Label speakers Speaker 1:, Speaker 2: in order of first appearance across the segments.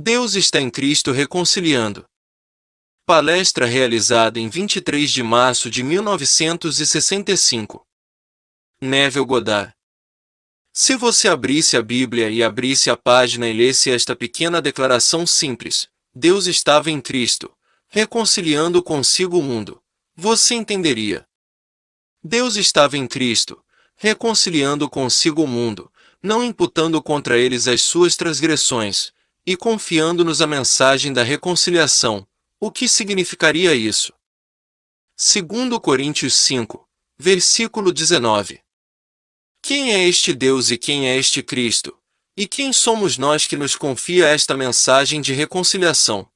Speaker 1: Deus está em Cristo reconciliando. Palestra realizada em 23 de março de 1965. Neville Goddard. Se você abrisse a Bíblia e abrisse a página e lesse esta pequena declaração simples, Deus estava em Cristo, reconciliando consigo o mundo, você entenderia. Deus estava em Cristo, reconciliando consigo o mundo, não imputando contra eles as suas transgressões, e confiando-nos a mensagem da reconciliação. O que significaria isso? 2 Coríntios 5, versículo 19. Quem é este Deus e quem é este Cristo? E quem somos nós que nos confia esta mensagem de reconciliação?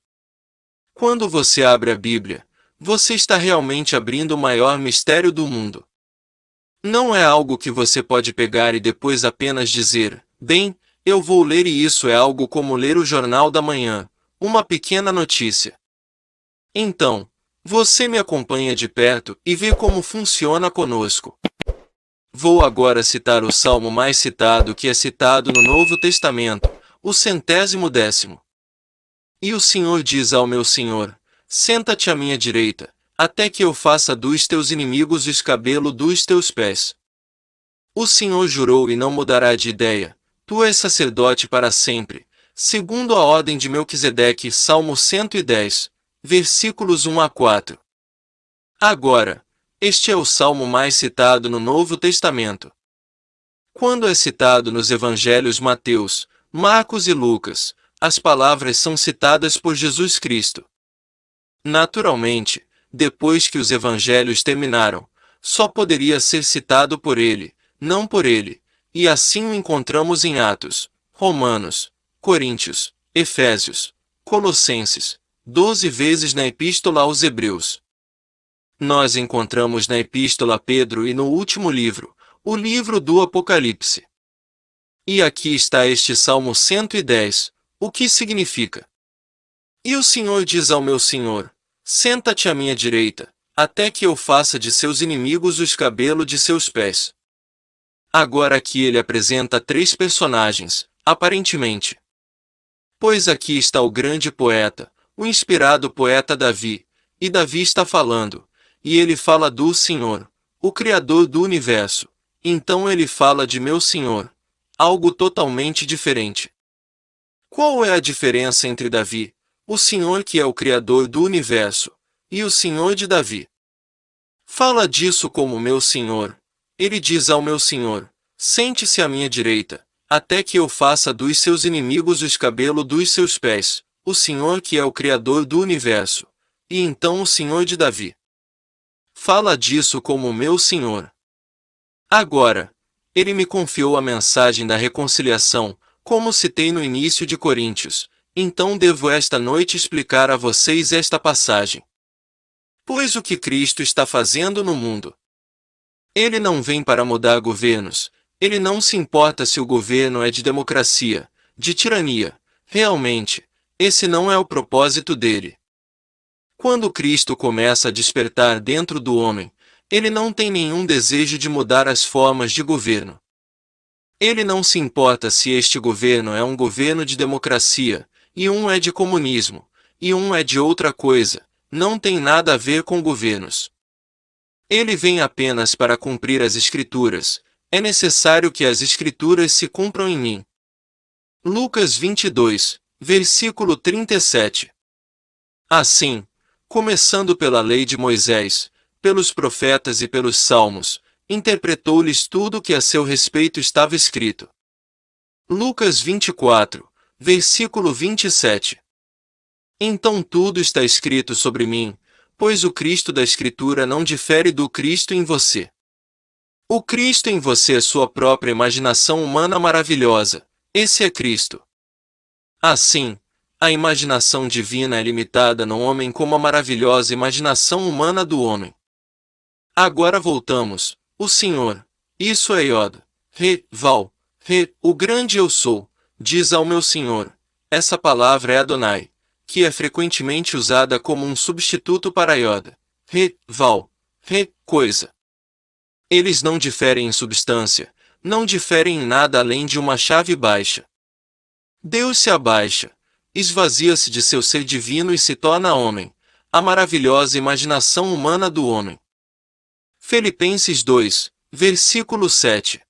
Speaker 1: Quando você abre a Bíblia, você está realmente abrindo o maior mistério do mundo. Não é algo que você pode pegar e depois apenas dizer, bem, eu vou ler e isso é algo como ler o Jornal da Manhã, uma pequena notícia. Então, você me acompanha de perto e vê como funciona conosco. Vou agora citar o salmo mais citado que é citado no Novo Testamento, o 110º. E o Senhor diz ao meu Senhor, senta-te à minha direita, até que eu faça dos teus inimigos o escabelo dos teus pés. O Senhor jurou e não mudará de ideia, tu és sacerdote para sempre, segundo a ordem de Melquisedeque. Salmo 110, versículos 1 a 4. Agora, este é o salmo mais citado no Novo Testamento. Quando é citado nos evangelhos Mateus, Marcos e Lucas, as palavras são citadas por Jesus Cristo. Naturalmente, depois que os evangelhos terminaram, só poderia ser citado por ele, não por ele, e assim o encontramos em Atos, Romanos, Coríntios, Efésios, Colossenses, 12 vezes na Epístola aos Hebreus. Nós encontramos na Epístola a Pedro e no último livro, o livro do Apocalipse. E aqui está este Salmo 110, o que significa? E o Senhor diz ao meu Senhor, senta-te à minha direita, até que eu faça de seus inimigos o escabelo de seus pés. Agora aqui ele apresenta três personagens, aparentemente. Pois aqui está o grande poeta, o inspirado poeta Davi, e Davi está falando, e ele fala do Senhor, o Criador do universo, então ele fala de meu Senhor, algo totalmente diferente. Qual é a diferença entre Davi, o Senhor que é o Criador do universo, e o Senhor de Davi? Fala disso como meu Senhor. Ele diz ao meu Senhor, sente-se à minha direita, até que eu faça dos seus inimigos o escabelo dos seus pés, o Senhor que é o Criador do universo, e então o Senhor de Davi. Fala disso como meu Senhor. Agora, ele me confiou a mensagem da reconciliação, como citei no início de Coríntios, então devo esta noite explicar a vocês esta passagem. Pois o que Cristo está fazendo no mundo? Ele não vem para mudar governos, ele não se importa se o governo é de democracia, de tirania, realmente, esse não é o propósito dele. Quando Cristo começa a despertar dentro do homem, ele não tem nenhum desejo de mudar as formas de governo. Ele não se importa se este governo é um governo de democracia, e um é de comunismo, e um é de outra coisa, não tem nada a ver com governos. Ele vem apenas para cumprir as Escrituras, é necessário que as Escrituras se cumpram em mim. Lucas 22, versículo 37. Assim, começando pela lei de Moisés, pelos profetas e pelos salmos, interpretou-lhes tudo o que a seu respeito estava escrito. Lucas 24, versículo 27. Então tudo está escrito sobre mim, pois o Cristo da Escritura não difere do Cristo em você. O Cristo em você é sua própria imaginação humana maravilhosa, esse é Cristo. Assim, a imaginação divina é limitada no homem como a maravilhosa imaginação humana do homem. Agora voltamos, o Senhor, isso é Yod, Re, Val, Re, o grande eu sou, diz ao meu Senhor, essa palavra é Adonai, que é frequentemente usada como um substituto para Yod, Re, Val, Re, coisa. Eles não diferem em substância, não diferem em nada além de uma chave baixa. Deus se abaixa, esvazia-se de seu ser divino e se torna homem, a maravilhosa imaginação humana do homem. Filipenses 2, versículo 7.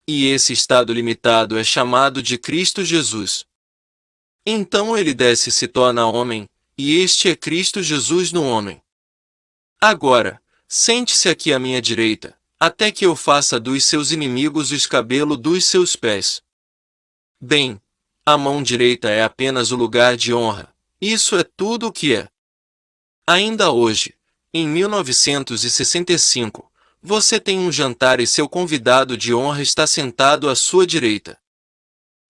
Speaker 1: E esse estado limitado é chamado de Cristo Jesus. Então ele desce e se torna homem, e este é Cristo Jesus no homem. Agora, sente-se aqui à minha direita, até que eu faça dos seus inimigos o escabelo dos seus pés. Bem, a mão direita é apenas o lugar de honra, isso é tudo o que é. Ainda hoje, em 1965, você tem um jantar e seu convidado de honra está sentado à sua direita.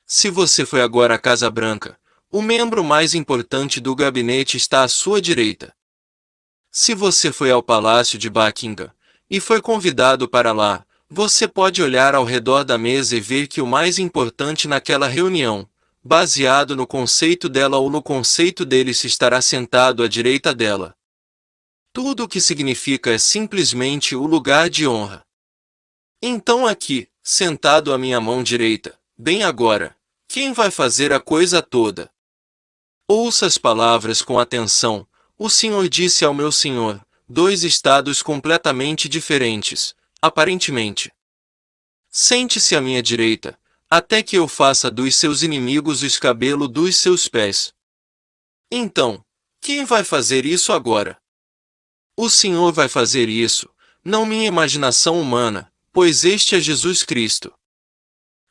Speaker 1: Se você foi agora à Casa Branca, o membro mais importante do gabinete está à sua direita. Se você foi ao Palácio de Buckingham e foi convidado para lá, você pode olhar ao redor da mesa e ver que o mais importante naquela reunião, baseado no conceito dela ou no conceito dele, se estará sentado à direita dela. Tudo o que significa é simplesmente o lugar de honra. Então aqui, sentado à minha mão direita, bem agora, quem vai fazer a coisa toda? Ouça as palavras com atenção. O Senhor disse ao meu Senhor, dois estados completamente diferentes, aparentemente. Sente-se à minha direita, até que eu faça dos seus inimigos o escabelo dos seus pés. Então, quem vai fazer isso agora? O Senhor vai fazer isso, não minha imaginação humana, pois este é Jesus Cristo.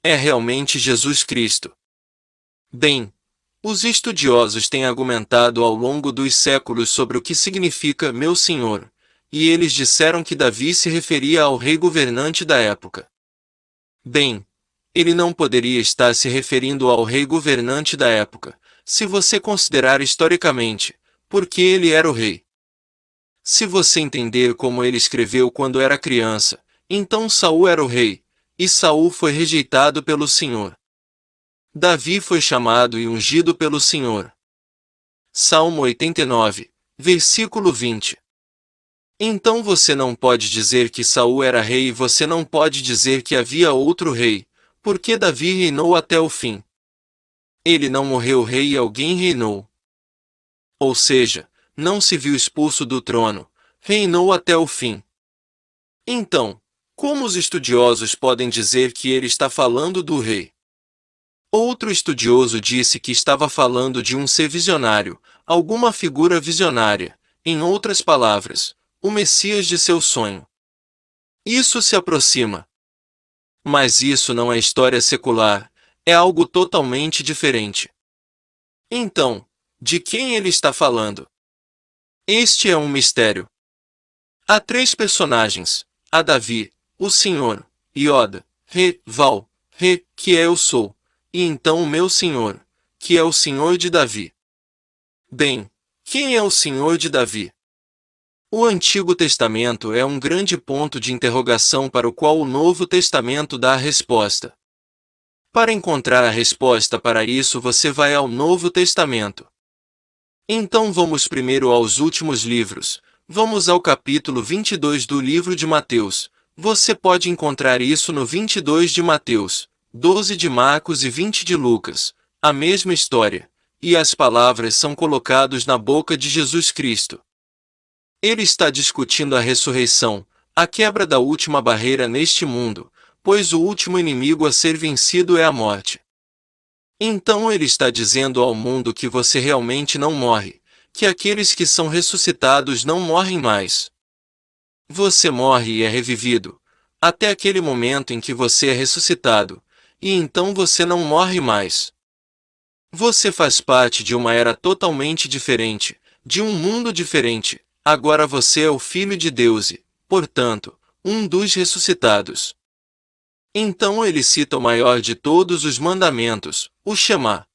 Speaker 1: É realmente Jesus Cristo. Bem, os estudiosos têm argumentado ao longo dos séculos sobre o que significa meu Senhor, e eles disseram que Davi se referia ao rei governante da época. Bem, ele não poderia estar se referindo ao rei governante da época, se você considerar historicamente, porque ele era o rei. Se você entender como ele escreveu quando era criança, então Saul era o rei, e Saul foi rejeitado pelo Senhor. Davi foi chamado e ungido pelo Senhor. Salmo 89, versículo 20. Então você não pode dizer que Saul era rei e você não pode dizer que havia outro rei, porque Davi reinou até o fim. Ele não morreu rei e alguém reinou. Ou seja, não se viu expulso do trono, reinou até o fim. Então, como os estudiosos podem dizer que ele está falando do rei? Outro estudioso disse que estava falando de um ser visionário, alguma figura visionária, em outras palavras, o Messias de seu sonho. Isso se aproxima. Mas isso não é história secular, é algo totalmente diferente. Então, de quem ele está falando? Este é um mistério. Há três personagens, a Davi, o Senhor, Yoda, Re, Val, Re, que é eu sou, e então o meu Senhor, que é o Senhor de Davi. Bem, quem é o Senhor de Davi? O Antigo Testamento é um grande ponto de interrogação para o qual o Novo Testamento dá a resposta. Para encontrar a resposta para isso você vai ao Novo Testamento. Então vamos primeiro aos últimos livros, vamos ao capítulo 22 do livro de Mateus. Você pode encontrar isso no 22 de Mateus, 12 de Marcos e 20 de Lucas, a mesma história, e as palavras são colocadas na boca de Jesus Cristo. Ele está discutindo a ressurreição, a quebra da última barreira neste mundo, pois o último inimigo a ser vencido é a morte. Então ele está dizendo ao mundo que você realmente não morre, que aqueles que são ressuscitados não morrem mais. Você morre e é revivido, até aquele momento em que você é ressuscitado, e então você não morre mais. Você faz parte de uma era totalmente diferente, de um mundo diferente. Agora você é o Filho de Deus e, portanto, um dos ressuscitados. Então ele cita o maior de todos os mandamentos, o Shema.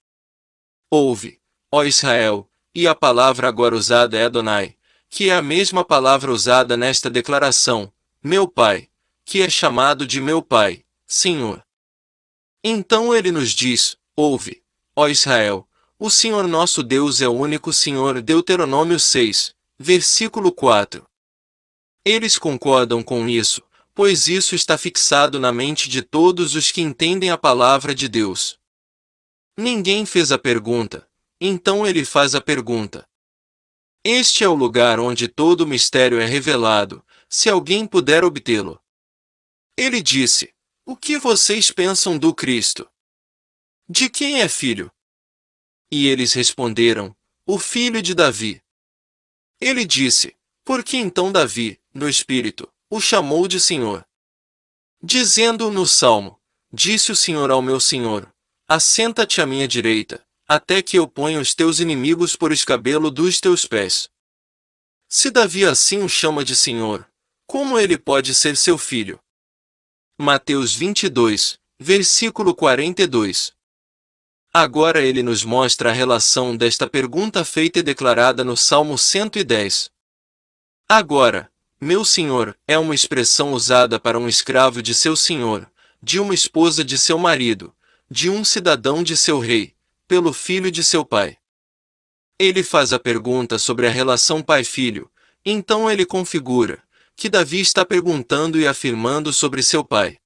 Speaker 1: Ouve, ó Israel, e a palavra agora usada é Adonai, que é a mesma palavra usada nesta declaração, meu Pai, que é chamado de meu Pai, Senhor. Então ele nos diz, ouve, ó Israel, o Senhor nosso Deus é o único Senhor. Deuteronômio 6. Versículo 4. Eles concordam com isso, pois isso está fixado na mente de todos os que entendem a palavra de Deus. Ninguém fez a pergunta, Então ele faz a pergunta. Este é o lugar onde todo o mistério é revelado, se alguém puder obtê-lo. Ele disse: O que vocês pensam do Cristo? De quem é filho? E eles responderam: O filho de Davi. Ele disse: Por que então Davi, no Espírito, o chamou de Senhor? Dizendo no Salmo: Disse o Senhor ao meu Senhor: Assenta-te à minha direita, até que eu ponha os teus inimigos por escabelo dos teus pés. Se Davi assim o chama de Senhor, como ele pode ser seu filho? Mateus 22, versículo 42. Agora ele nos mostra a relação desta pergunta feita e declarada no Salmo 110. Agora, meu senhor, é uma expressão usada para um escravo de seu senhor, de uma esposa de seu marido, de um cidadão de seu rei, pelo filho de seu pai. Ele faz a pergunta sobre a relação pai-filho, então ele configura que Davi está perguntando e afirmando sobre seu pai.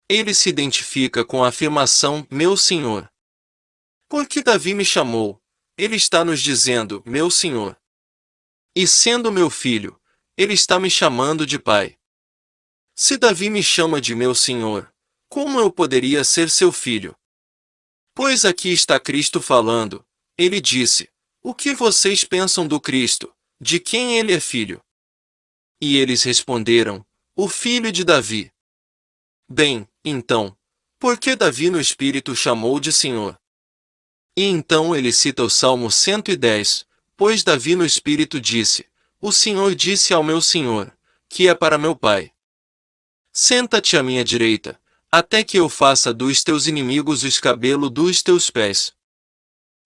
Speaker 1: Ele se identifica com a afirmação, meu senhor. Porque Davi me chamou, ele está nos dizendo, meu senhor. E sendo meu filho, ele está me chamando de pai. Se Davi me chama de meu senhor, como eu poderia ser seu filho? Pois aqui está Cristo falando, ele disse, o que vocês pensam do Cristo, de quem ele é filho? E eles responderam, o filho de Davi. Bem, então, por que Davi no Espírito chamou de Senhor? E então ele cita o Salmo 110, pois Davi no Espírito disse, o Senhor disse ao meu Senhor, que é para meu Pai. Senta-te à minha direita, até que eu faça dos teus inimigos o escabelo dos teus pés.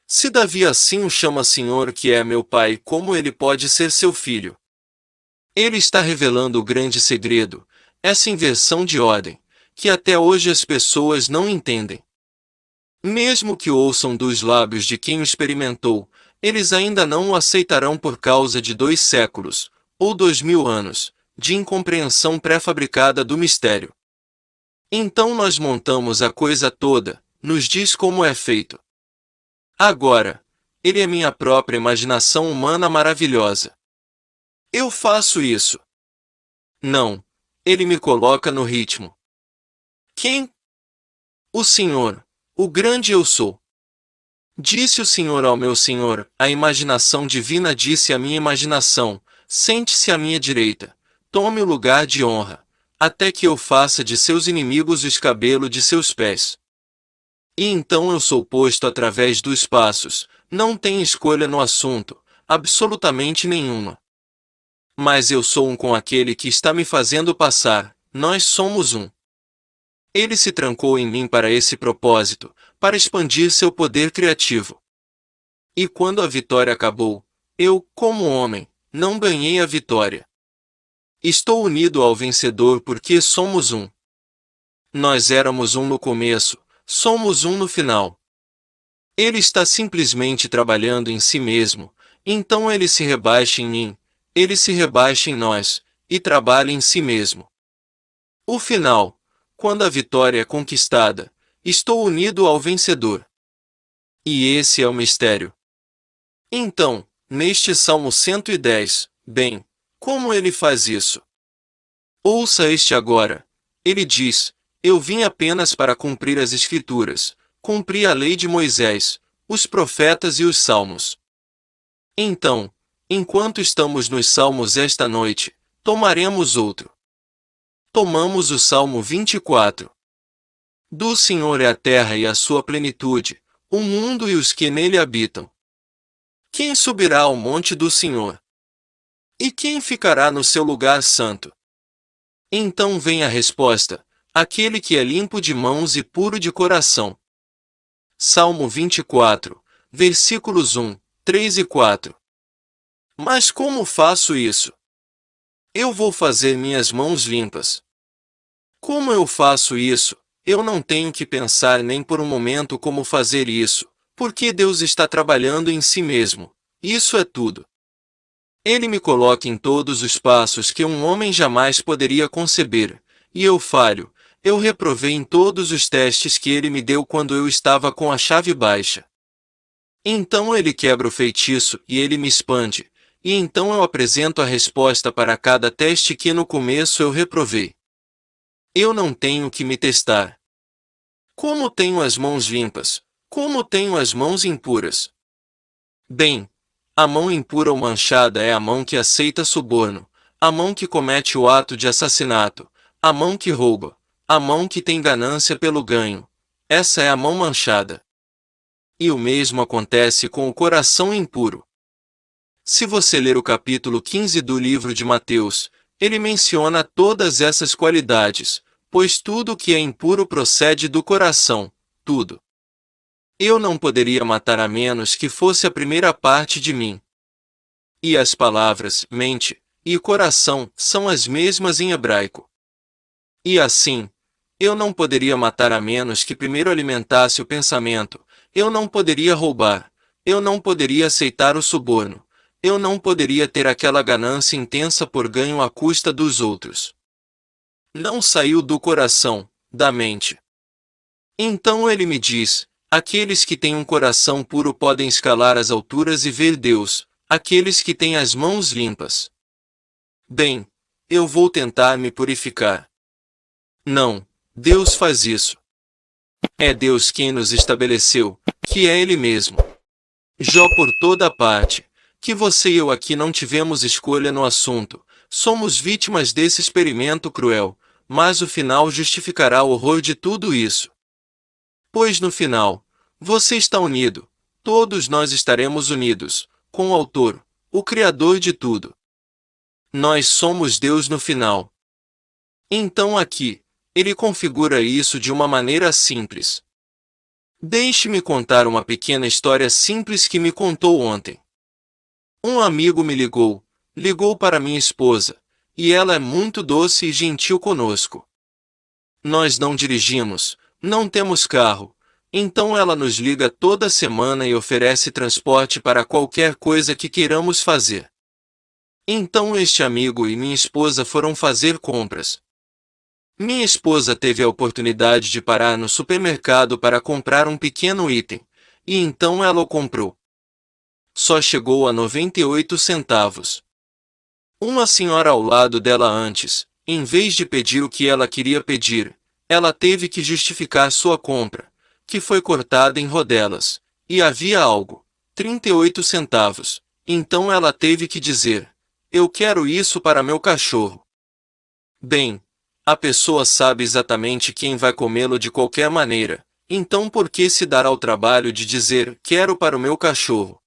Speaker 1: Se Davi assim o chama Senhor que é meu Pai, como ele pode ser seu filho? Ele está revelando o grande segredo, essa inversão de ordem, que até hoje as pessoas não entendem. Mesmo que ouçam dos lábios de quem o experimentou, eles ainda não o aceitarão por causa de 2 séculos, ou 2000 anos, de incompreensão pré-fabricada do mistério. Então nós montamos a coisa toda, nos diz como é feito. Agora, ele é minha própria imaginação humana maravilhosa. Eu faço isso. Não, ele me coloca no ritmo. Quem? O Senhor, o grande eu sou. Disse o Senhor ao meu Senhor, a imaginação divina disse à minha imaginação, sente-se à minha direita, tome o lugar de honra, até que eu faça de seus inimigos o escabelo de seus pés. E então eu sou posto através dos passos, não tem escolha no assunto, absolutamente nenhuma. Mas eu sou um com aquele que está me fazendo passar, nós somos um. Ele se trancou em mim para esse propósito, para expandir seu poder criativo. E quando a vitória acabou, eu, como homem, não ganhei a vitória. Estou unido ao vencedor porque somos um. Nós éramos um no começo, somos um no final. Ele está simplesmente trabalhando em si mesmo, então ele se rebaixa em mim, ele se rebaixa em nós, e trabalha em si mesmo. O final, quando a vitória é conquistada, estou unido ao vencedor. E esse é o mistério. Então, neste Salmo 110, bem, como ele faz isso? Ouça este agora. Ele diz, eu vim apenas para cumprir as Escrituras, cumprir a lei de Moisés, os profetas e os salmos. Então, enquanto estamos nos salmos esta noite, tomaremos outro. Tomamos o Salmo 24. Do Senhor é a terra e a sua plenitude, o mundo e os que nele habitam. Quem subirá ao monte do Senhor? E quem ficará no seu lugar santo? Então vem a resposta, aquele que é limpo de mãos e puro de coração. Salmo 24, versículos 1, 3 e 4. Mas como faço isso? Eu vou fazer minhas mãos limpas. Como eu faço isso? Eu não tenho que pensar nem por um momento como fazer isso, porque Deus está trabalhando em si mesmo. Isso é tudo. Ele me coloca em todos os passos que um homem jamais poderia conceber, e eu falho. Eu reprovei em todos os testes que ele me deu quando eu estava com a chave baixa. Então ele quebra o feitiço e ele me expande, e então eu apresento a resposta para cada teste que no começo eu reprovei. Eu não tenho que me testar. Como tenho as mãos limpas? Como tenho as mãos impuras? Bem, a mão impura ou manchada é a mão que aceita suborno, a mão que comete o ato de assassinato, a mão que rouba, a mão que tem ganância pelo ganho. Essa é a mão manchada. E o mesmo acontece com o coração impuro. Se você ler o capítulo 15 do livro de Mateus, ele menciona todas essas qualidades, pois tudo que é impuro procede do coração, tudo. Eu não poderia matar a menos que fosse a primeira parte de mim. E as palavras mente e coração são as mesmas em hebraico. E assim, eu não poderia matar a menos que primeiro alimentasse o pensamento, eu não poderia roubar, eu não poderia aceitar o suborno, eu não poderia ter aquela ganância intensa por ganho à custa dos outros. Não saiu do coração, da mente. Então ele me diz: aqueles que têm um coração puro podem escalar as alturas e ver Deus, aqueles que têm as mãos limpas. Bem, eu vou tentar me purificar. Não, Deus faz isso. É Deus quem nos estabeleceu, que é Ele mesmo. Jó por toda parte, que você e eu aqui não tivemos escolha no assunto, somos vítimas desse experimento cruel, mas o final justificará o horror de tudo isso. Pois no final, você está unido, todos nós estaremos unidos, com o Autor, o Criador de tudo. Nós somos Deus no final. Então aqui, ele configura isso de uma maneira simples. Deixe-me contar uma pequena história simples que me contou ontem. Um amigo me ligou para minha esposa, e ela é muito doce e gentil conosco. Nós não dirigimos, não temos carro, então ela nos liga toda semana e oferece transporte para qualquer coisa que queiramos fazer. Então este amigo e minha esposa foram fazer compras. Minha esposa teve a oportunidade de parar no supermercado para comprar um pequeno item, e então ela o comprou. Só chegou a 98 centavos. Uma senhora ao lado dela antes, em vez de pedir o que ela queria pedir, ela teve que justificar sua compra, que foi cortada em rodelas, e havia algo, 38 centavos. Então ela teve que dizer: eu quero isso para meu cachorro. Bem, a pessoa sabe exatamente quem vai comê-lo de qualquer maneira, então por que se dar ao trabalho de dizer: quero para o meu cachorro?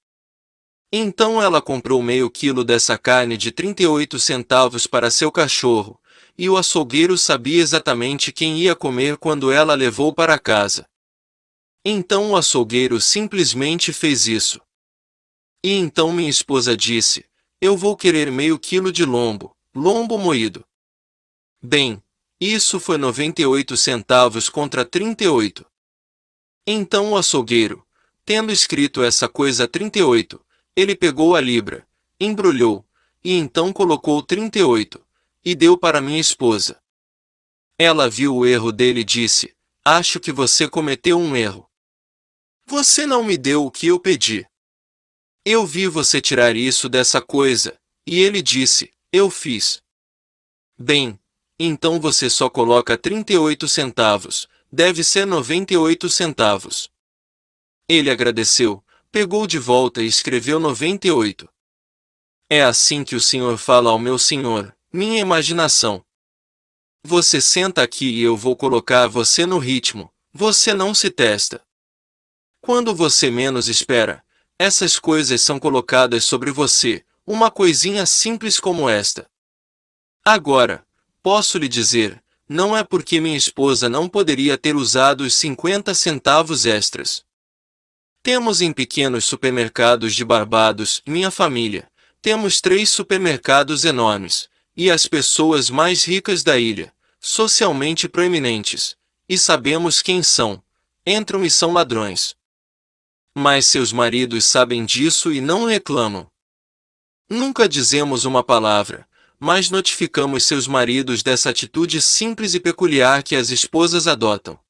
Speaker 1: Então ela comprou meio quilo dessa carne de 38 centavos para seu cachorro, e o açougueiro sabia exatamente quem ia comer quando ela levou para casa. Então o açougueiro simplesmente fez isso. E então minha esposa disse: eu vou querer meio quilo de lombo moído. Bem, isso foi 98 centavos contra 38. Então o açougueiro, tendo escrito essa coisa 38, ele pegou a libra, embrulhou, e então colocou 38, e deu para minha esposa. Ela viu o erro dele e disse: acho que você cometeu um erro. Você não me deu o que eu pedi. Eu vi você tirar isso dessa coisa, e ele disse: eu fiz. Bem, então você só coloca 38 centavos, deve ser 98 centavos. Ele agradeceu, pegou de volta e escreveu 98. É assim que o Senhor fala ao meu Senhor, minha imaginação. Você senta aqui e eu vou colocar você no ritmo, você não se testa. Quando você menos espera, essas coisas são colocadas sobre você, uma coisinha simples como esta. Agora, posso lhe dizer, não é porque minha esposa não poderia ter usado os 50 centavos extras. Temos em pequenos supermercados de Barbados, minha família, temos 3 supermercados enormes, e as pessoas mais ricas da ilha, socialmente proeminentes, e sabemos quem são, entram e são ladrões. Mas seus maridos sabem disso e não reclamam. Nunca dizemos uma palavra, mas notificamos seus maridos dessa atitude simples e peculiar que as esposas adotam.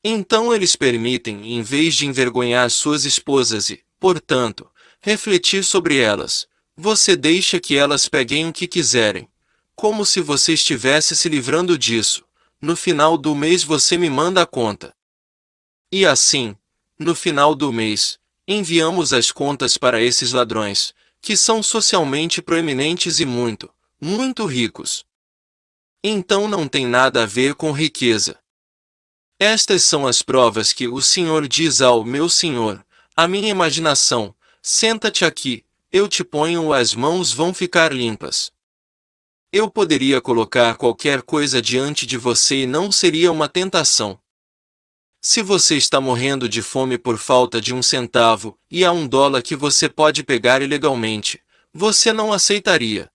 Speaker 1: Então eles permitem, em vez de envergonhar suas esposas e, portanto, refletir sobre elas, você deixa que elas peguem o que quiserem, como se você estivesse se livrando disso. No final do mês você me manda a conta. E assim, no final do mês, enviamos as contas para esses ladrões, que são socialmente proeminentes e muito, muito ricos. Então não tem nada a ver com riqueza. Estas são as provas que o Senhor diz ao meu Senhor, a minha imaginação: senta-te aqui, eu te ponho as mãos vão ficar limpas. Eu poderia colocar qualquer coisa diante de você e não seria uma tentação. Se você está morrendo de fome por falta de $1 e há $1 que você pode pegar ilegalmente, você não aceitaria.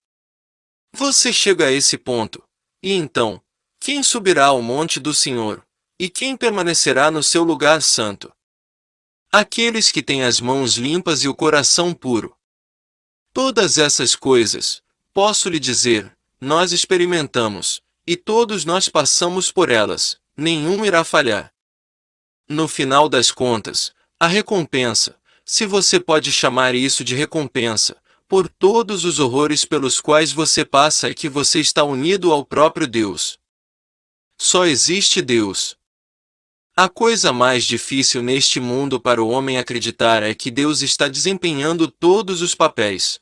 Speaker 1: Você chega a esse ponto. E então, quem subirá ao monte do Senhor? E quem permanecerá no seu lugar santo? Aqueles que têm as mãos limpas e o coração puro. Todas essas coisas, posso lhe dizer, nós experimentamos, e todos nós passamos por elas, nenhum irá falhar. No final das contas, a recompensa, se você pode chamar isso de recompensa, por todos os horrores pelos quais você passa é que você está unido ao próprio Deus. Só existe Deus. A coisa mais difícil neste mundo para o homem acreditar é que Deus está desempenhando todos os papéis.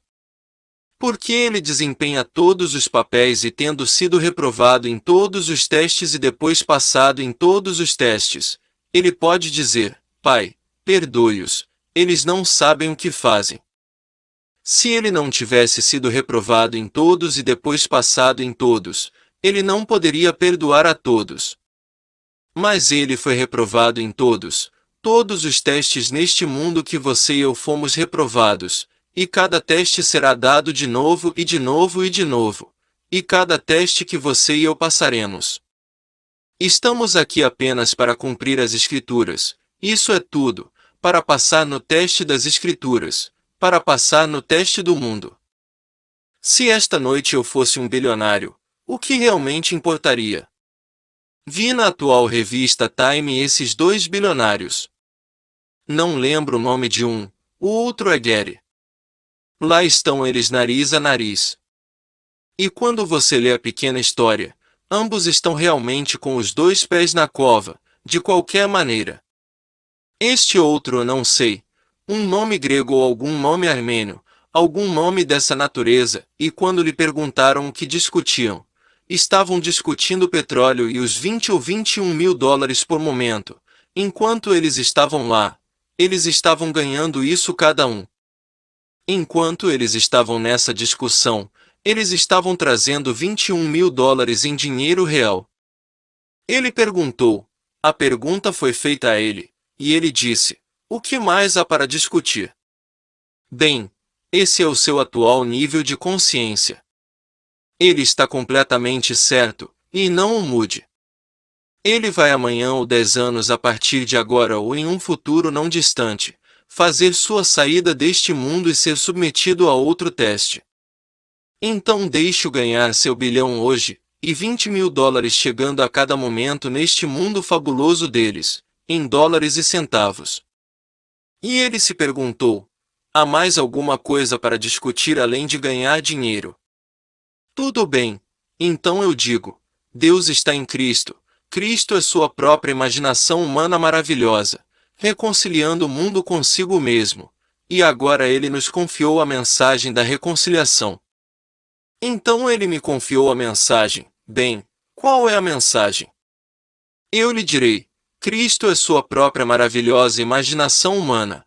Speaker 1: Porque ele desempenha todos os papéis e tendo sido reprovado em todos os testes e depois passado em todos os testes, ele pode dizer: Pai, perdoe-os, eles não sabem o que fazem. Se ele não tivesse sido reprovado em todos e depois passado em todos, ele não poderia perdoar a todos. Mas ele foi reprovado em todos os testes neste mundo que você e eu fomos reprovados, e cada teste será dado de novo e de novo e de novo, e cada teste que você e eu passaremos. Estamos aqui apenas para cumprir as Escrituras, isso é tudo, para passar no teste das Escrituras, para passar no teste do mundo. Se esta noite eu fosse um bilionário, o que realmente importaria? Vi na atual revista Time esses 2 bilionários. Não lembro o nome de um, o outro é Gary. Lá estão eles nariz a nariz. E quando você lê a pequena história, ambos estão realmente com os 2 pés na cova, de qualquer maneira. Este outro eu não sei, um nome grego ou algum nome armênio, algum nome dessa natureza, e quando lhe perguntaram o que discutiam, estavam discutindo petróleo e os 20 ou 21 mil dólares por momento. Enquanto eles estavam lá, eles estavam ganhando isso cada um. Enquanto eles estavam nessa discussão, eles estavam trazendo 21 mil dólares em dinheiro real. Ele perguntou, a pergunta foi feita a ele, e ele disse: o que mais há para discutir? Bem, esse é o seu atual nível de consciência. Ele está completamente certo, e não o mude. Ele vai amanhã ou 10 anos a partir de agora ou em um futuro não distante, fazer sua saída deste mundo e ser submetido a outro teste. Então deixe-o ganhar seu bilhão hoje, e 20 mil dólares chegando a cada momento neste mundo fabuloso deles, em dólares e centavos. E ele se perguntou: há mais alguma coisa para discutir além de ganhar dinheiro? Tudo bem, então eu digo: Deus está em Cristo. Cristo é sua própria imaginação humana maravilhosa, reconciliando o mundo consigo mesmo, e agora ele nos confiou a mensagem da reconciliação. Então ele me confiou a mensagem. Bem, qual é a mensagem? Eu lhe direi: Cristo é sua própria maravilhosa imaginação humana.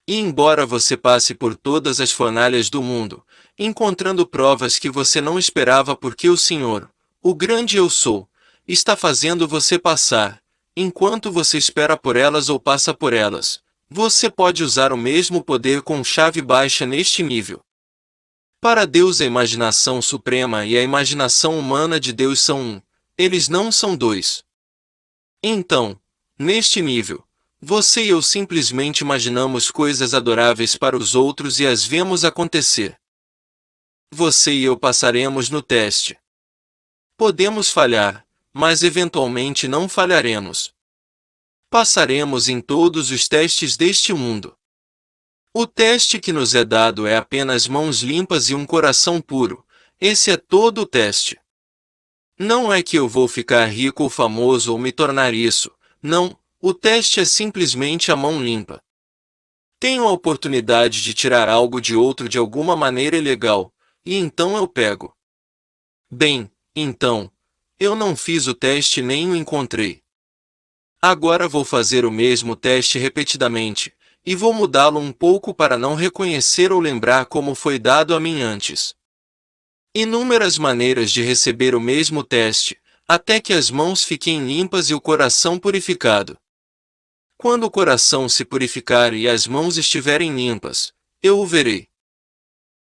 Speaker 1: E embora você passe por todas as fornalhas do mundo, encontrando provas que você não esperava porque o Senhor, o grande eu sou, está fazendo você passar, enquanto você espera por elas ou passa por elas, você pode usar o mesmo poder com chave baixa neste nível. Para Deus a imaginação suprema e a imaginação humana de Deus são um, eles não são dois. Então, neste nível, você e eu simplesmente imaginamos coisas adoráveis para os outros e as vemos acontecer. Você e eu passaremos no teste. Podemos falhar, mas eventualmente não falharemos. Passaremos em todos os testes deste mundo. O teste que nos é dado é apenas mãos limpas e um coração puro. Esse é todo o teste. Não é que eu vou ficar rico ou famoso ou me tornar isso. Não, o teste é simplesmente a mão limpa. Tenho a oportunidade de tirar algo de outro de alguma maneira ilegal, e então eu pego. Bem, então, eu não fiz o teste nem o encontrei. Agora vou fazer o mesmo teste repetidamente, e vou mudá-lo um pouco para não reconhecer ou lembrar como foi dado a mim antes. Inúmeras maneiras de receber o mesmo teste, até que as mãos fiquem limpas e o coração purificado. Quando o coração se purificar e as mãos estiverem limpas, eu o verei.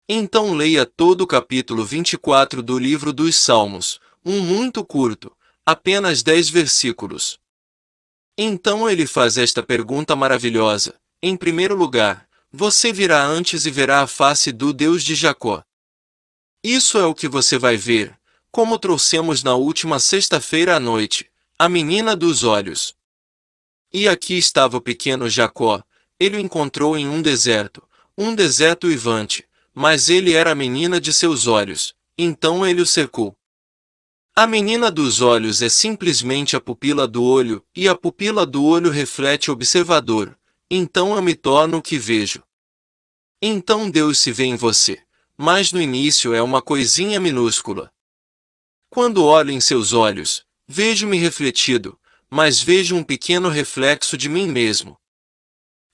Speaker 1: Então leia todo o capítulo 24 do livro dos Salmos, um muito curto, apenas 10 versículos. Então ele faz esta pergunta maravilhosa: em primeiro lugar, você virá antes e verá a face do Deus de Jacó. Isso é o que você vai ver, como trouxemos na última sexta-feira à noite, a menina dos olhos. E aqui estava o pequeno Jacó, ele o encontrou em um deserto uivante, mas ele era a menina de seus olhos, então ele o cercou. A menina dos olhos é simplesmente a pupila do olho, e a pupila do olho reflete o observador, então eu me torno o que vejo. Então Deus se vê em você, mas no início é uma coisinha minúscula. Quando olho em seus olhos, vejo-me refletido, mas vejo um pequeno reflexo de mim mesmo.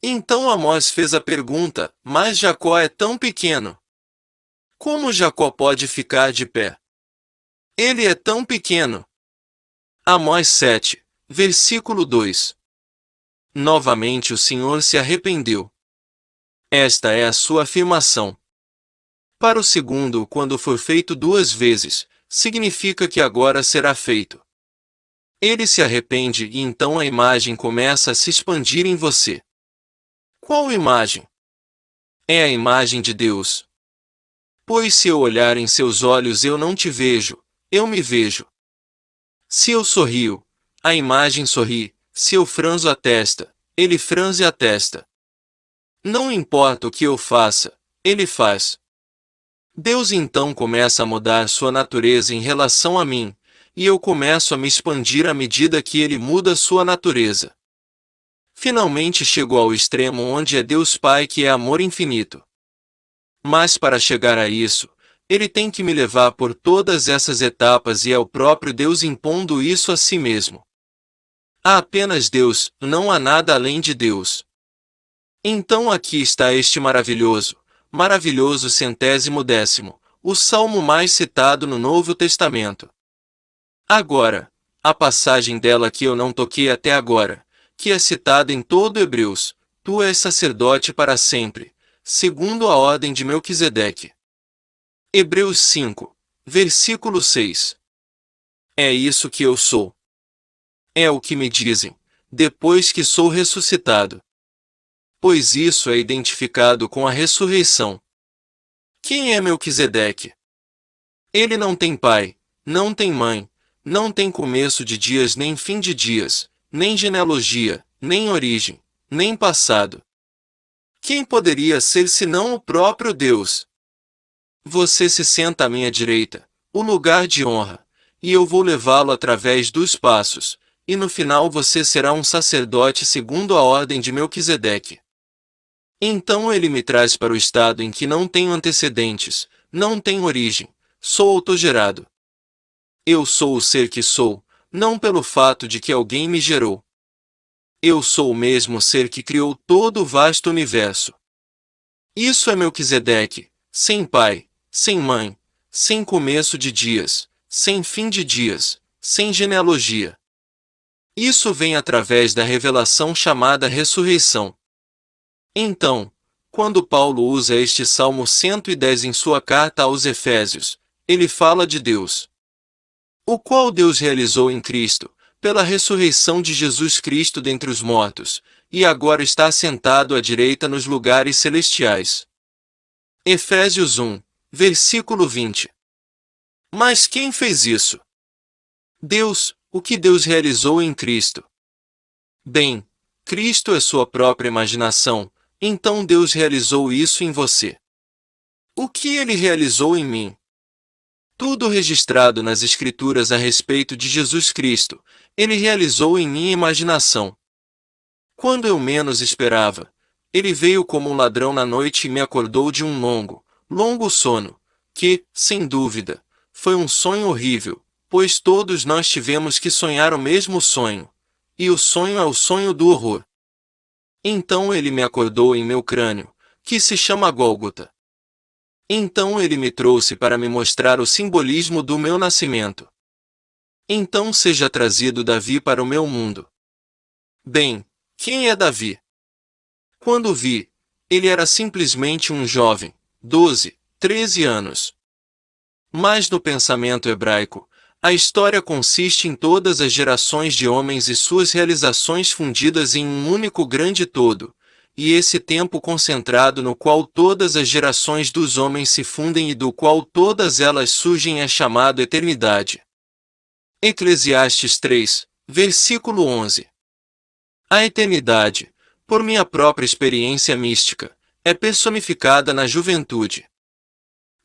Speaker 1: Então Amós fez a pergunta: mas Jacó é tão pequeno. Como Jacó pode ficar de pé? Ele é tão pequeno. Amós 7, versículo 2. Novamente o Senhor se arrependeu. Esta é a sua afirmação. Para o segundo, quando for feito 2 vezes, significa que agora será feito. Ele se arrepende e então a imagem começa a se expandir em você. Qual imagem? É a imagem de Deus. Pois se eu olhar em seus olhos eu não te vejo, eu me vejo. Se eu sorrio, a imagem sorri, se eu franzo a testa, ele franze a testa. Não importa o que eu faça, ele faz. Deus então começa a mudar sua natureza em relação a mim, e eu começo a me expandir à medida que ele muda sua natureza. Finalmente chegou ao extremo onde é Deus Pai que é amor infinito. Mas para chegar a isso, ele tem que me levar por todas essas etapas e é o próprio Deus impondo isso a si mesmo. Há apenas Deus, não há nada além de Deus. Então aqui está este maravilhoso 110º, o salmo mais citado no Novo Testamento. Agora, a passagem dela que eu não toquei até agora, que é citada em todo Hebreus: tu és sacerdote para sempre, segundo a ordem de Melquisedeque. Hebreus 5, versículo 6. É isso que eu sou. É o que me dizem, depois que sou ressuscitado. Pois isso é identificado com a ressurreição. Quem é Melquisedeque? Ele não tem pai, não tem mãe, não tem começo de dias nem fim de dias, nem genealogia, nem origem, nem passado. Quem poderia ser senão o próprio Deus? Você se senta à minha direita, o lugar de honra, e eu vou levá-lo através dos passos, e no final você será um sacerdote segundo a ordem de Melquisedeque. Então ele me traz para o estado em que não tenho antecedentes, não tenho origem, sou autogerado. Eu sou o ser que sou, não pelo fato de que alguém me gerou. Eu sou o mesmo ser que criou todo o vasto universo. Isso é Melquisedeque, sem pai, sem mãe, sem começo de dias, sem fim de dias, sem genealogia. Isso vem através da revelação chamada ressurreição. Então, quando Paulo usa este Salmo 110 em sua carta aos Efésios, ele fala de Deus, o qual Deus realizou em Cristo, pela ressurreição de Jesus Cristo dentre os mortos, e agora está assentado à direita nos lugares celestiais. Efésios 1, versículo 20. Mas quem fez isso? Deus, o que Deus realizou em Cristo. Bem, Cristo é sua própria imaginação, então Deus realizou isso em você. O que ele realizou em mim? Tudo registrado nas Escrituras a respeito de Jesus Cristo, ele realizou em minha imaginação. Quando eu menos esperava, ele veio como um ladrão na noite e me acordou de um longo, longo sono, que, sem dúvida, foi um sonho horrível, pois todos nós tivemos que sonhar o mesmo sonho. E o sonho é o sonho do horror. Então ele me acordou em meu crânio, que se chama Gólgota. Então ele me trouxe para me mostrar o simbolismo do meu nascimento. Então seja trazido Davi para o meu mundo. Bem, quem é Davi? Quando vi, ele era simplesmente um jovem, 12, 13 anos. Mas no pensamento hebraico, a história consiste em todas as gerações de homens e suas realizações fundidas em um único grande todo, e esse tempo concentrado no qual todas as gerações dos homens se fundem e do qual todas elas surgem é chamado eternidade. Eclesiastes 3, versículo 11. A eternidade, por minha própria experiência mística, é personificada na juventude.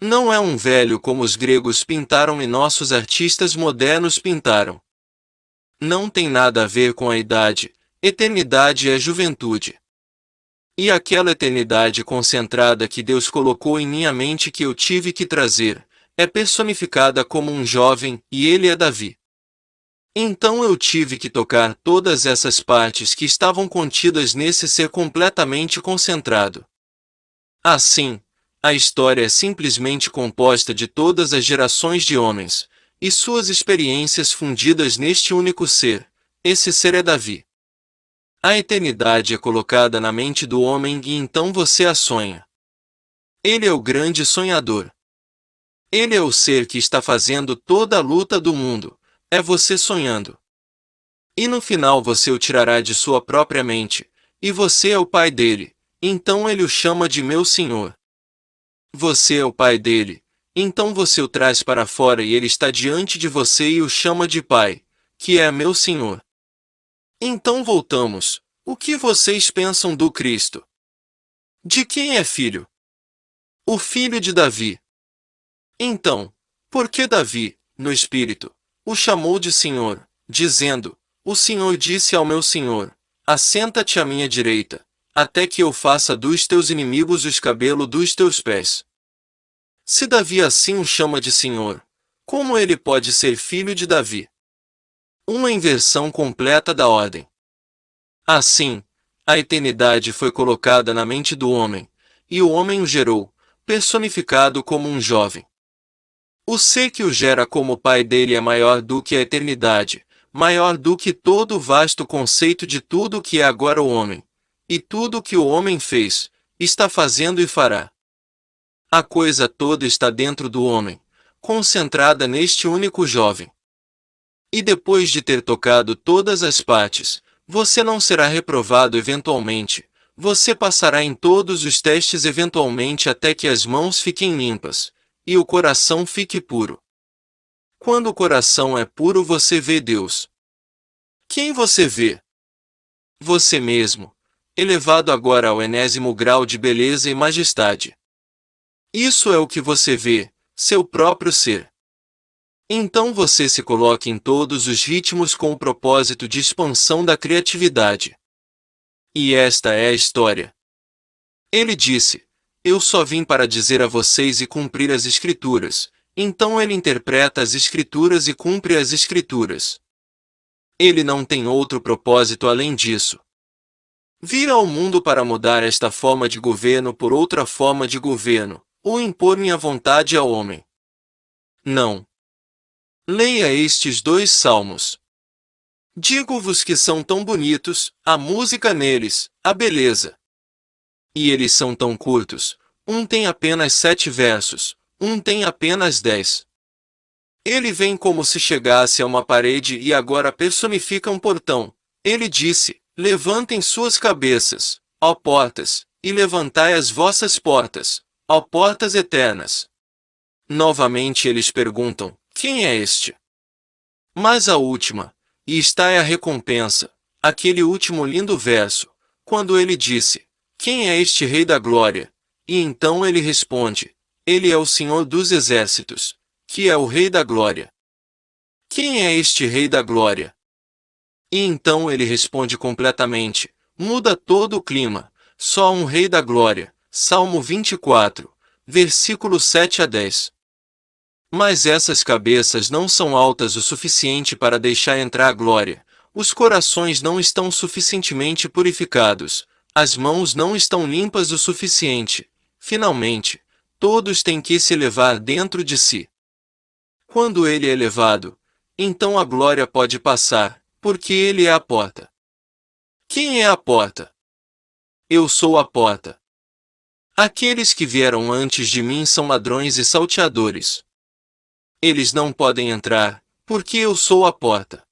Speaker 1: Não é um velho como os gregos pintaram e nossos artistas modernos pintaram. Não tem nada a ver com a idade, eternidade é juventude. E aquela eternidade concentrada que Deus colocou em minha mente que eu tive que trazer, é personificada como um jovem, e ele é Davi. Então eu tive que tocar todas essas partes que estavam contidas nesse ser completamente concentrado. Assim, a história é simplesmente composta de todas as gerações de homens, e suas experiências fundidas neste único ser. Esse ser é Davi. A eternidade é colocada na mente do homem e então você a sonha. Ele é o grande sonhador. Ele é o ser que está fazendo toda a luta do mundo. É você sonhando. E no final você o tirará de sua própria mente, e você é o pai dele, então ele o chama de meu senhor. Você é o pai dele, então você o traz para fora e ele está diante de você e o chama de pai, que é meu senhor. Então voltamos. O que vocês pensam do Cristo? De quem é filho? O filho de Davi. Então, por que Davi, no espírito, o chamou de Senhor, dizendo: O Senhor disse ao meu Senhor: Assenta-te à minha direita, até que eu faça dos teus inimigos os cabelos dos teus pés. Se Davi assim o chama de Senhor, como ele pode ser filho de Davi? Uma inversão completa da ordem. Assim, a eternidade foi colocada na mente do homem, e o homem o gerou, personificado como um jovem. O ser que o gera como pai dele é maior do que a eternidade, maior do que todo o vasto conceito de tudo o que é agora o homem, e tudo o que o homem fez, está fazendo e fará. A coisa toda está dentro do homem, concentrada neste único jovem. E depois de ter tocado todas as partes, você não será reprovado eventualmente, você passará em todos os testes eventualmente até que as mãos fiquem limpas, e o coração fique puro. Quando o coração é puro você vê Deus. Quem você vê? Você mesmo, elevado agora ao enésimo grau de beleza e majestade. Isso é o que você vê, seu próprio ser. Então você se coloca em todos os ritmos com o propósito de expansão da criatividade. E esta é a história. Ele disse: Eu só vim para dizer a vocês e cumprir as Escrituras. Então ele interpreta as Escrituras e cumpre as Escrituras. Ele não tem outro propósito além disso. Vir ao mundo para mudar esta forma de governo por outra forma de governo, ou impor minha vontade ao homem. Não. Leia estes 2 salmos. Digo-vos que são tão bonitos, a música neles, a beleza. E eles são tão curtos, um tem apenas 7 versos, um tem apenas 10. Ele vem como se chegasse a uma parede e agora personifica um portão. Ele disse: Levantem suas cabeças, ó portas, e levantai as vossas portas, ó portas eternas. Novamente eles perguntam: Quem é este? Mas a última, e está é a recompensa, aquele último lindo verso, quando ele disse: "Quem é este Rei da Glória?" E então ele responde: "Ele é o Senhor dos Exércitos, que é o Rei da Glória." Quem é este Rei da Glória? E então ele responde completamente, muda todo o clima, só um Rei da Glória. Salmo 24, versículos 7 a 10. Mas essas cabeças não são altas o suficiente para deixar entrar a glória, os corações não estão suficientemente purificados, as mãos não estão limpas o suficiente. Finalmente, todos têm que se elevar dentro de si. Quando ele é elevado, então a glória pode passar, porque ele é a porta. Quem é a porta? Eu sou a porta. Aqueles que vieram antes de mim são ladrões e salteadores. Eles não podem entrar, porque eu sou a porta.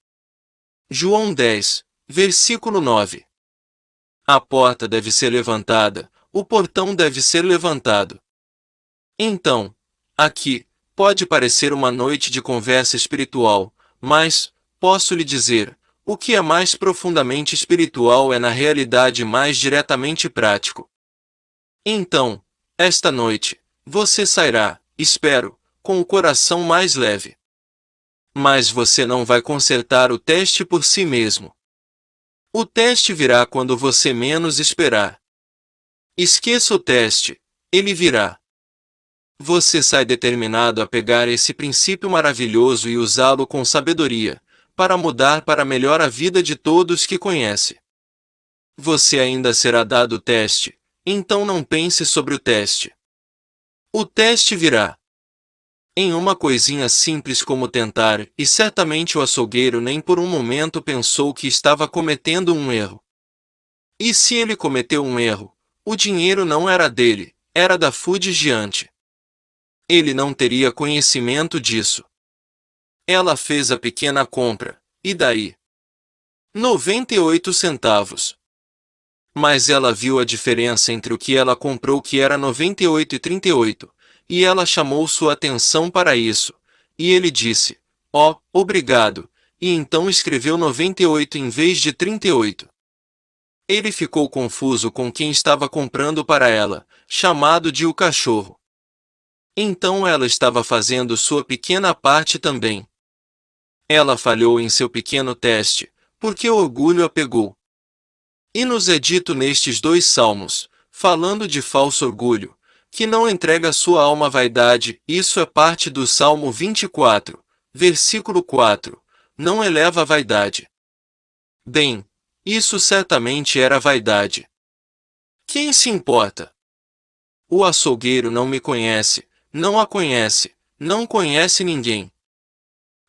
Speaker 1: João 10, versículo 9. A porta deve ser levantada, o portão deve ser levantado. Então, aqui, pode parecer uma noite de conversa espiritual, mas, posso lhe dizer, o que é mais profundamente espiritual é na realidade mais diretamente prático. Então, esta noite, você sairá, espero, com o coração mais leve. Mas você não vai consertar o teste por si mesmo. O teste virá quando você menos esperar. Esqueça o teste, ele virá. Você sai determinado a pegar esse princípio maravilhoso e usá-lo com sabedoria, para mudar para melhor a vida de todos que conhece. Você ainda será dado o teste, então não pense sobre o teste. O teste virá. Em uma coisinha simples como tentar, e certamente o açougueiro nem por um momento pensou que estava cometendo um erro. E se ele cometeu um erro, o dinheiro não era dele, era da Food Giant. Ele não teria conhecimento disso. Ela fez a pequena compra, e daí? 98 centavos. Mas ela viu a diferença entre o que ela comprou, que era 98 e 38, e ela chamou sua atenção para isso, e ele disse: "Oh, obrigado", e então escreveu 98 em vez de 38. Ele ficou confuso com quem estava comprando para ela, chamado de o cachorro. Então ela estava fazendo sua pequena parte também. Ela falhou em seu pequeno teste, porque o orgulho a pegou. E nos é dito nestes dois salmos, falando de falso orgulho, que não entrega sua alma à vaidade, isso é parte do Salmo 24, versículo 4, não eleva a vaidade. Bem, isso certamente era vaidade. Quem se importa? O açougueiro não me conhece, não a conhece, não conhece ninguém.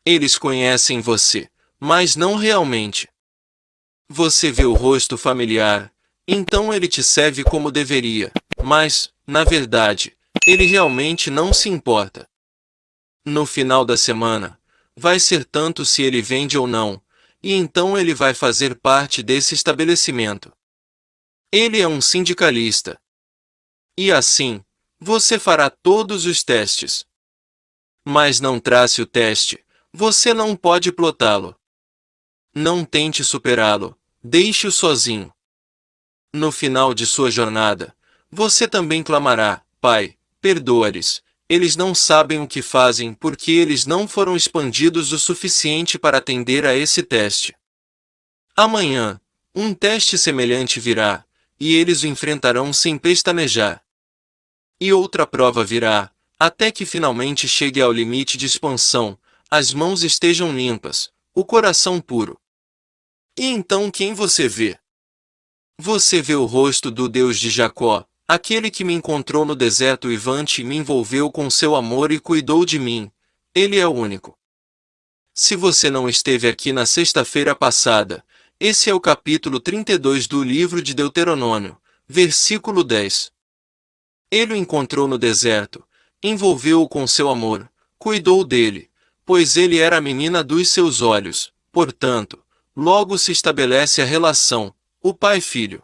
Speaker 1: Eles conhecem você, mas não realmente. Você vê o rosto familiar, então ele te serve como deveria, mas, na verdade, ele realmente não se importa. No final da semana, vai ser tanto se ele vende ou não, e então ele vai fazer parte desse estabelecimento. Ele é um sindicalista. E assim, você fará todos os testes. Mas não trace o teste, você não pode plotá-lo. Não tente superá-lo, deixe-o sozinho. No final de sua jornada, você também clamará: Pai, perdoa-lhes, eles não sabem o que fazem porque eles não foram expandidos o suficiente para atender a esse teste. Amanhã, um teste semelhante virá, e eles o enfrentarão sem pestanejar. E outra prova virá, até que finalmente chegue ao limite de expansão, as mãos estejam limpas, o coração puro. E então quem você vê? Você vê o rosto do Deus de Jacó, aquele que me encontrou no deserto uivante e me envolveu com seu amor e cuidou de mim. Ele é o único. Se você não esteve aqui na sexta-feira passada, esse é o capítulo 32 do livro de Deuteronômio, versículo 10. Ele o encontrou no deserto, envolveu-o com seu amor, cuidou dele, pois ele era a menina dos seus olhos, portanto, logo se estabelece a relação, o pai-filho.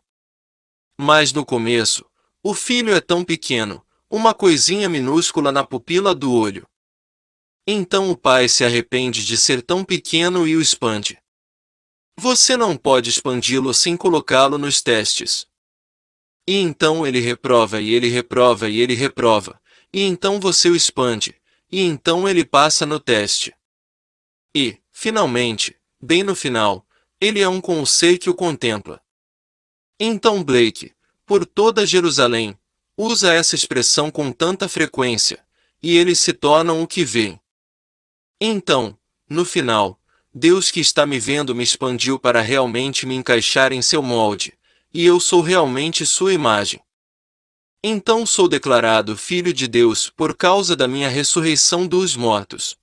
Speaker 1: Mas no começo, o filho é tão pequeno, uma coisinha minúscula na pupila do olho. Então o pai se arrepende de ser tão pequeno e o expande. Você não pode expandi-lo sem colocá-lo nos testes. E então ele reprova e ele reprova e ele reprova, e então você o expande, e então ele passa no teste. E, finalmente, bem no final, ele é um com o sei que o contempla. Então Blake, por toda Jerusalém, usa essa expressão com tanta frequência, e eles se tornam o que veem. Então, no final, Deus que está me vendo me expandiu para realmente me encaixar em seu molde, e eu sou realmente sua imagem. Então sou declarado filho de Deus por causa da minha ressurreição dos mortos.